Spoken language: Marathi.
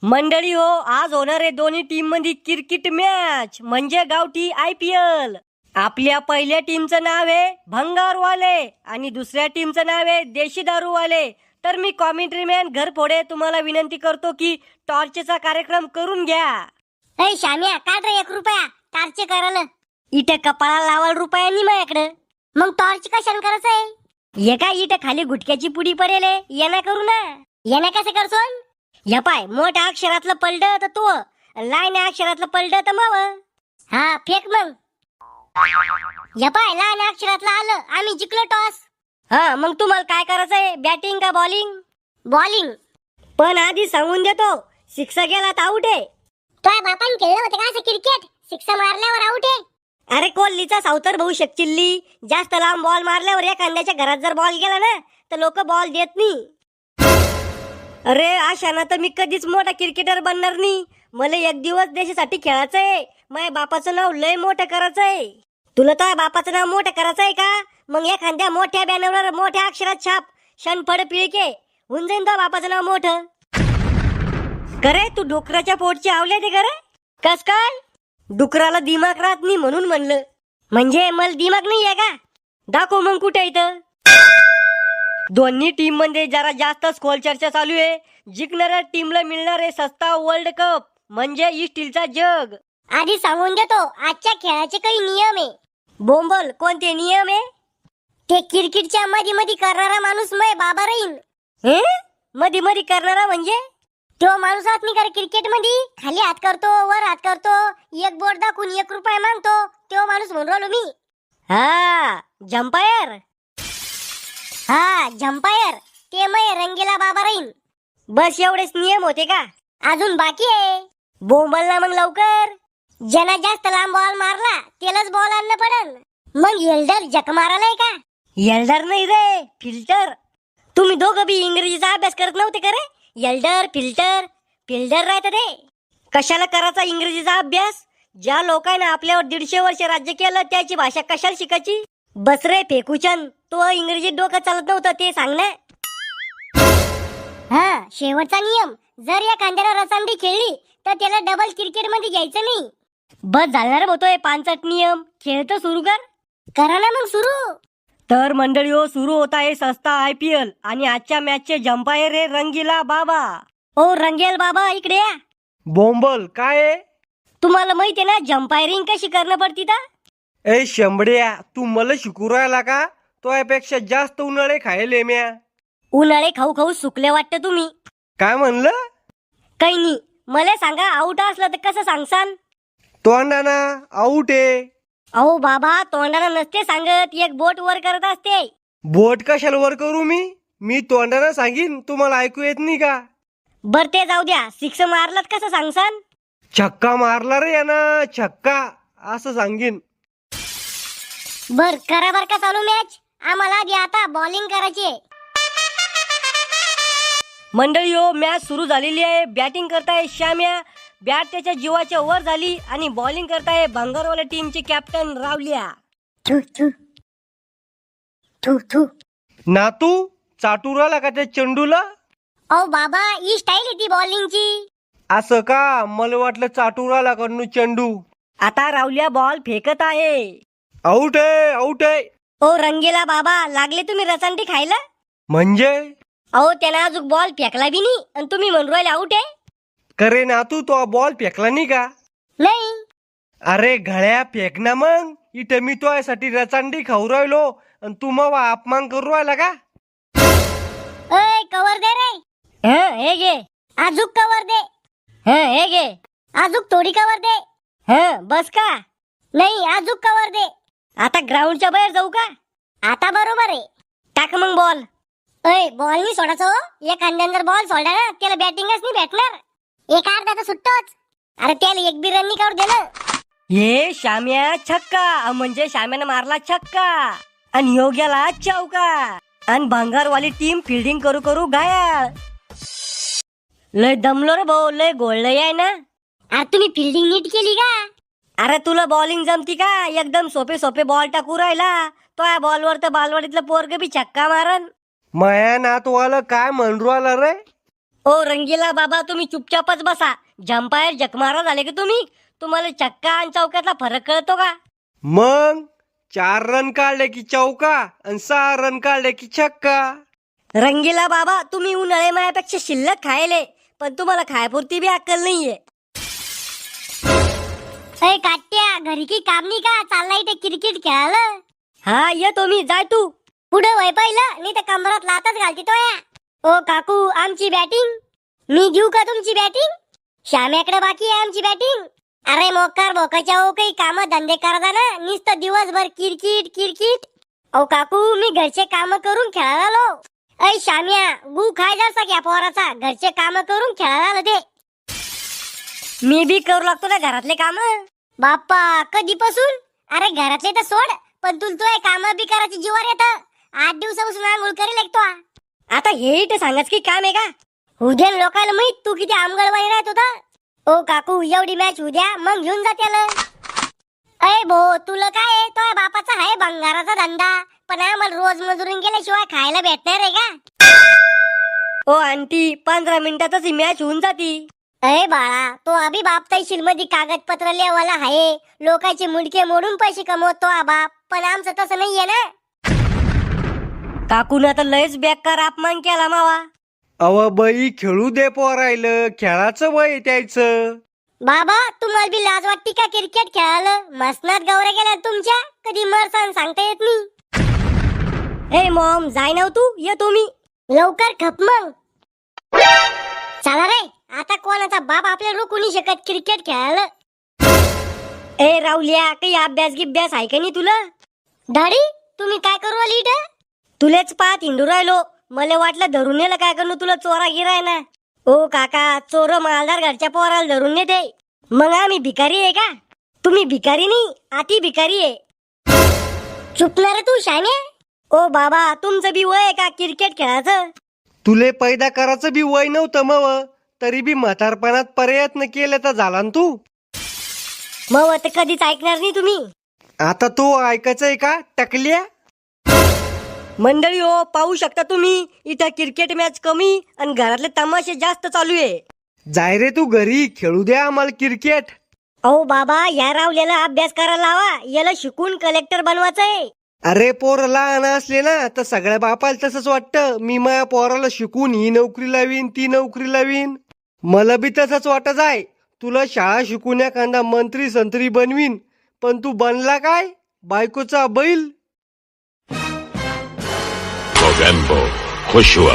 मंडळी हो, आज होणार आहे दोन्ही टीम मध्ये क्रिकेट मॅच म्हणजे गावठी IPL. आपल्या पहिल्या टीमचं नाव आहे भंगारवाले आणि दुसऱ्या टीमचं नाव आहे देशी दारूवाले. तर मी कॉमेंट्री मॅन घरफोडे तुम्हाला विनंती करतो की टॉर्चचा कार्यक्रम करून घ्या. ए श्याम्या, काढ रे 1 रुपया टॉर्च करायला. इथे कपाळा लावाल रुपया नाही माझ्याकडे. मग टॉर्च कशाने करायचंय? ये काय इथे खाली गुटक्याची पुडी पडेल, येना करू ना. येना कसं करसोन? या पाय, मोठ्या अक्षरातलं पलड तर तो, लहान अक्षरातलं पलड तर माव. हा फेक मग. या पाय, लहान अक्षरातलं आलं, आम्ही जिंकलो टॉस. हा मग तुम्हाला काय करायचंय, बॅटिंग का बॉलिंग? बॉलिंग. पण आधी सांगून देतो, सिक्स गेला तर आउट आहे. तो बापान खेळलं होतं का असं क्रिकेट? सिक्स मारल्यावर आउट आहे. अरे कोहलीचा सावतर भाऊ शकचिल्ली, जास्त लांब बॉल मारल्यावर एखाद्याच्या घरात जर बॉल गेला ना तर लोक बॉल देत नाही. अरे अशानं तर मी कधीच मोठा क्रिकेटर बनणार नाही. मला एक दिवस देशासाठी खेळायचंय. माझ्या बापाचं नाव लय मोठं करायचंय. तुला तर बापाचं नाव मोठं करायचंय का? मग एखाद्या मोठ्या बॅनरवर मोठ्या अक्षरात छाप, शनफड पिळके, होऊन जाईन तो बापाचं नाव मोठं. करे तू डुकराच्या पोटची आवले ते करे? कस काय? डुकराला दिमाग राहत नाही म्हणून म्हणलं. म्हणजे मला दिमाग नाही आहे का? दाखव मग कुठे इथं. दोन्ही टीम मध्ये जरा जास्तच खोल चर्चा चालू आहे. जिंकणाऱ्या टीमला मिळणार आहे सस्ता वर्ल्ड कप म्हणजे स्टीलचा जग. आधी सांगून देतो, आजच्या खेळाचे काही नियम आहे. बोंबल, कोणते नियम आहे? ते क्रिकेटच्या मध्ये मध्ये करणारा माणूस मय बाबा राहीन. हे मध्ये मध्ये करणारा म्हणजे तो माणूस हात नाही करे क्रिकेट मध्ये, खाली हात करतो, वर हात करतो, एक बोट दाखवून 1 रुपया मागतो, तो माणूस म्हणून राहिलो मी. हा जम्पायर. हा जम्पायर, ते मय रंगीला बाबा राहीन. बस एवढेच नियम होते का? अजून बाकी आहे. बोंबलला मग लवकर. ज्याला जास्त लांब बॉल मारला त्यालाच बॉल आणलं पडल. मग एल्डर जक मारायलाय का? एल्डर नाही रे, फिल्टर. तुम्ही दोघं बी इंग्रजीचा अभ्यास करत नव्हते का रे? एल्डर फिल्टर फिल्डर राहते ते. कशाला करायचा इंग्रजीचा अभ्यास? ज्या लोकांना आपल्यावर 150 वर्ष राज्य केलं त्याची भाषा कशाला शिकायची? बस रे फेकुचन, तो इंग्रजीत डोकं चालत नव्हतं ते सांग ना. हा शेवटचा नियम, जर या कांद्याला रसांडी खेळली तर त्याला डबल क्रिकेट मध्ये घ्यायचं नाही. बस झाणार होतोय 5 नियम. खेळ तर सुरू कर. करा ना मग सुरू. तर मंडळी हो, सुरू होत आहे सस्ता IPL आणि आजच्या मॅचचे जम्पायर आहे रंगीला बाबा. ओ रंगेल बाबा इकडे या. बोंबल काय आहे? तुम्हाला माहिती आहे ना जम्पायरिंग कशी करणं पडती ता? ए शंभड्या, तू मला शिकू राहिला का? तो यापेक्षा जास्त उन्हाळे खायले म्या. उन्हाळे खाऊ खाऊ सुकले वाटतं तुम्ही. काय म्हणलं? काही नाही, मला सांगा आउट असलं तर कसं सांगसान? तोंडाना आऊट आहे. अहो बाबा, तोंडाला नसते सांगत, एक बोट वर करत असते. बोट कशाला वर करू मी तोंडाना सांगीन, तुम्हाला ऐकू येत नाही का? बर ते जाऊ द्या, सिक्स मारलात कसं सांगसान? छक्का मारला रे यानं, छक्का असं सांगीन. बर करा बर का चालू मॅच. आम्हाला आधी आता बॉलिंग करायची. मंडळी हो, मॅच सुरू झालेली आहे. बॅटिंग करताय श्याम्या, बॅट त्याच्या जीवाच्या वर झाली आणि बॉलिंग करताय भंगारवाल्या टीमचे कॅप्टन रावल्या. थू थू थू थू. नातू चाटू राहिला का त्या चेंडूला? अहो बाबा, ही स्टाईल आहे ती बॉलिंगची. असं का? मला वाटलं चाटू राहिला कडून चेंडू. आता रावल्या बॉल फेकत आहे. आऊट आहे, आऊट आहे. ओ रंगीला बाबा, लागले तुम्ही रसांडी खायला? म्हणजे अहो त्यानं अजून बॉल फेकला बी नाही आणि तुम्ही म्हणून राहिले आउट आहे. करे नातू, तो बॉल फेकला नाही का? नाही. अरे घड्या फेक ना मग. इथे मी तो यासाठी रचांडी खाऊ राहिलो आणि तू मग अपमान करू राहिला का? ओय कवर दे रे. हं, हे घे. अजूक कवर दे. हं, हे घे. अजूक थोडी कवर दे. हं, बस का? नाही अजूक कवर दे. आता ग्राउंडच्या बाहेर जाऊ का? आता बरोबर आहे. टाक मग बॉल. ओय बॉल नाही सोडायचो. एक अंड्यान जर बॉल सोडला ना त्याला बॅटिंगच नाही भेटणार. एक अर्धा तर सुट्टोच. अरे त्याला एक बी रन नाही काढू दिलं. हे श्याम्या छक्का, म्हणजे श्याम्याने मारला छक्का आणि योग्याला चौका आणि भंगारवाली टीम फिल्डिंग करू करू घायाळ. लय दमलो रे भाऊ, लय गोळलंय आहे ना. अरे तुम्ही फिल्डिंग नीट केली का? अरे तुला बॉलिंग जमती का? एकदम सोपे सोपे बॉल टाकू राहिला. तो या बॉलवर तर बालवाडीतलं पोरग बी छक्का मारन. माया नातवाला काय म्हणू आला रे? ओ रंगीला बाबा, तुम्ही चुपचापच बसा. जंपायर जखमारा झाले का तुम्ही? तुम्हाला चक्का आणि चौक्यातला फरक कळतो का? मग 4 रन काढले की चौका आणि 6 रन काढले की छक्का. रंगीला बाबा, तुम्ही उन्हाळे मायापेक्षा शिल्लक खायले, पण तुम्हाला खायपुरती बी अक्कल नाहीये. अय काट्या, घरी की काम नाही का? चालला इथे क्रिकेट खेळायला. हा येतो मी, जाय तू. पुढे वय पहिलं, नाही तर कमरात लातच घालते तो या. ओ काकू, आमची बॅटिंग. मी घेऊ का तुमची बॅटिंग? श्याम्याकडे बाकी आहे आमची बॅटिंग. अरे मोकार भोकाच्या ओ, काही काम धंदे करता ना, नुसतं दिवसभर किरकिट किरकिट. ओ काकू, मी घरचे काम करून खेळायला आलो. अय श्याम्या, गु खाय जरसा घ्या पोराचा. घरचे काम करून खेळायला आलो ते. मी बी करू लागतो ना घरातले काम. बाप्पा, कधीपासून? अरे घरातले तर सोड, पण तुला काम बी करायची जीवार येतं. 8 दिवसापासून आंघोळ करेल एक तो. आता हे इथे सांगाच की काम आहे का? उद्या लोकांना माहित तू किती आमगळवाणी राहत होता. ओ काकू, एवढी मॅच उद्या, मग घेऊन जा त्याला. अय भो, तुला काय आहे? तो बापाचा आहे भंगाराचा धंदा, पण आम्हाला रोज मजुरून गेल्याशिवाय खायला भेटणार आहे का? ओ आंटी, 15 मिनिटातच ही मॅच होऊन जाती. अय बाळा, तो अभि बाप तहसील मध्ये कागदपत्र लिहावाला आहे. लोकांचे मुडके मोडून पैसे कमवतो बाप, पण आमचं तसं नाहीये ना. काकून आता लयच बेकार अपमान केला मावा. अव बाई, खेळू दे पोरायलं, खेळाचं वय त्याचं. बाबा, तुम्हाला बी लाज वाटते का क्रिकेट खेळायला? मसनात गौऱ्या गेल्या तुमच्या, कधी मरसान सांगता येत नाही. ए मॉम, जाय नव तू, ये तुम्ही. लवकर खप मग. चला रे, आता कोणाचा बाप आपल्याला रोखू नाही शकत क्रिकेट खेळायला. ए राहुल्या, काही अभ्यास गिभ्यास आहे का नाही तुला? डॅडी, तुम्ही काय करू आली इथं? तुलेच पाहत हिंडू राहिलो. मला वाटलं धरून नेलं काय करू तुला, चोरा गिराय ना. ओ काका, चोर मालदार घरच्या पोराला धरून नेते. मग आम्ही भिकारी आहे का? तुम्ही भिकारी नाही, आती भिकारी आहे. चुकणार तू शाने. ओ बाबा, तुमचं बी वय आहे का क्रिकेट खेळायचं? तुले पैदा करायचं बी वय नव्हतं मग, तरी बी म्हातारपणात प्रयत्न केले तर झाला ना तू. मग ते कधीच ऐकणार नाही तुम्ही. आता तो ऐकायचंय का टकल्या? मंडळी हो, पाहू शकता तुम्ही, इथं क्रिकेट मॅच कमी आणि घरातले तमाशे जास्त चालू आहे. जाय रे तू घरी, खेळू दे आम्हाला क्रिकेट. अहो बाबा, या रावल्याला अभ्यास करायला लावा. याला शिकून कलेक्टर बनवायचंय. अरे पोर लहान असले ना तर सगळ्या बापाला तसंच वाटतं, मी माझ्या पोराला शिकून ही नोकरी लावीन ती नोकरी लावीन. मला बी तसंच वाटत आहे. तुला शाळा शिकून एखादा मंत्री संत्री बनवीन, पण तू बनला काय? बायकोचा बैल. Mogambo, खुश हुआ.